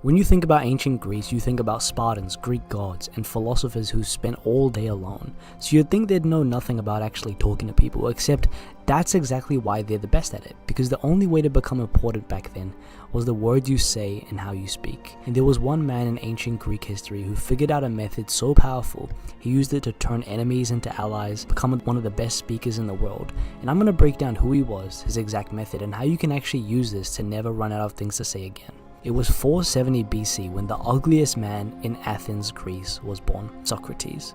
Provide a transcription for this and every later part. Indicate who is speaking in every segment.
Speaker 1: When you think about ancient Greece, you think about Spartans, Greek gods, and philosophers who spent all day alone. So you'd think they'd know nothing about actually talking to people, except that's exactly why they're the best at it, because the only way to become important back then was the words you say and how you speak. And there was one man in ancient Greek history who figured out a method so powerful, he used it to turn enemies into allies, become one of the best speakers in the world. And I'm going to break down who he was, his exact method, and how you can actually use this to never run out of things to say again. It was 470 BC when the ugliest man in Athens, Greece was born, Socrates.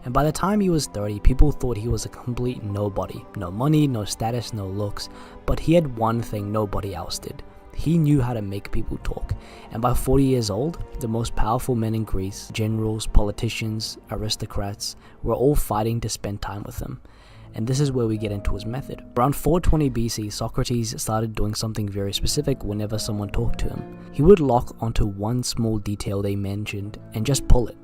Speaker 1: And by the time he was 30, people thought he was a complete nobody. No money, no status, no looks, but he had one thing nobody else did. He knew how to make people talk. And by 40 years old, the most powerful men in Greece, generals, politicians, aristocrats, were all fighting to spend time with him. And this is where we get into his method. Around 420 BC, Socrates started doing something very specific whenever someone talked to him. He would lock onto one small detail they mentioned and just pull it.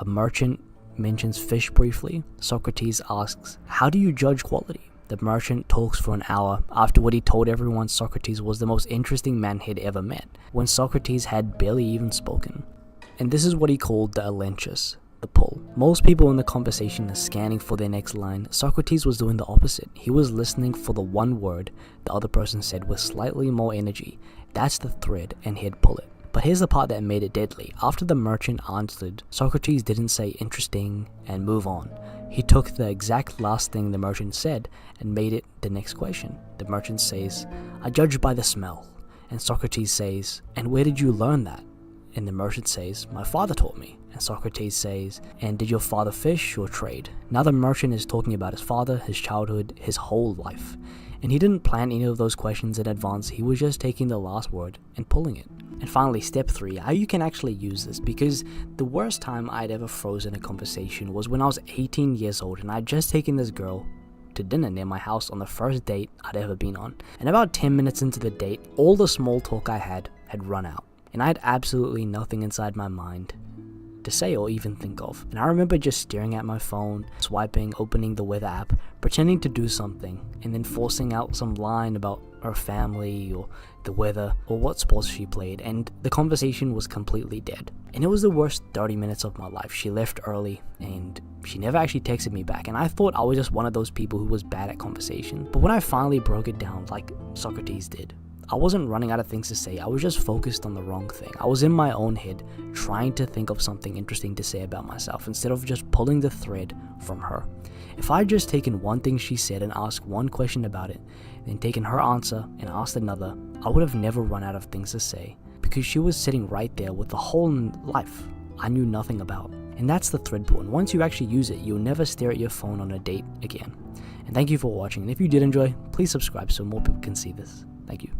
Speaker 1: A merchant mentions fish briefly. Socrates asks, "How do you judge quality?" The merchant talks for an hour after what he told everyone Socrates was the most interesting man he'd ever met, when Socrates had barely even spoken. And this is what he called the elenchus, the pull. Most people in the conversation are scanning for their next line. Socrates was doing the opposite. He was listening for the one word the other person said with slightly more energy. That's the thread, and he'd pull it. But here's the part that made it deadly. After the merchant answered, Socrates didn't say interesting and move on. He took the exact last thing the merchant said and made it the next question. The merchant says, "I judge by the smell." And Socrates says, "And where did you learn that?" And the merchant says, "My father taught me." And Socrates says, "And did your father fish or trade?" Now the merchant is talking about his father, his childhood, his whole life. And he didn't plan any of those questions in advance. He was just taking the last word and pulling it. And finally, step 3, how you can actually use this, because the worst time I'd ever frozen a conversation was when I was 18 years old and I'd just taken this girl to dinner near my house on the first date I'd ever been on. And about 10 minutes into the date, all the small talk I had run out. And I had absolutely nothing inside my mind to say or even think of. And I remember just staring at my phone, swiping, opening the weather app, pretending to do something, and then forcing out some line about her family or the weather or what sports she played, and the conversation was completely dead. And it was the worst 30 minutes of my life. She left early and she never actually texted me back, and I thought I was just one of those people who was bad at conversation. But when I finally broke it down like Socrates did, I wasn't running out of things to say. I was just focused on the wrong thing. I was in my own head trying to think of something interesting to say about myself instead of just pulling the thread from her. If I had just taken one thing she said and asked one question about it, then taken her answer and asked another, I would have never run out of things to say, because she was sitting right there with the whole life I knew nothing about. And that's the thread pull. And once you actually use it, you'll never stare at your phone on a date again. And thank you for watching. And if you did enjoy, please subscribe so more people can see this. Thank you.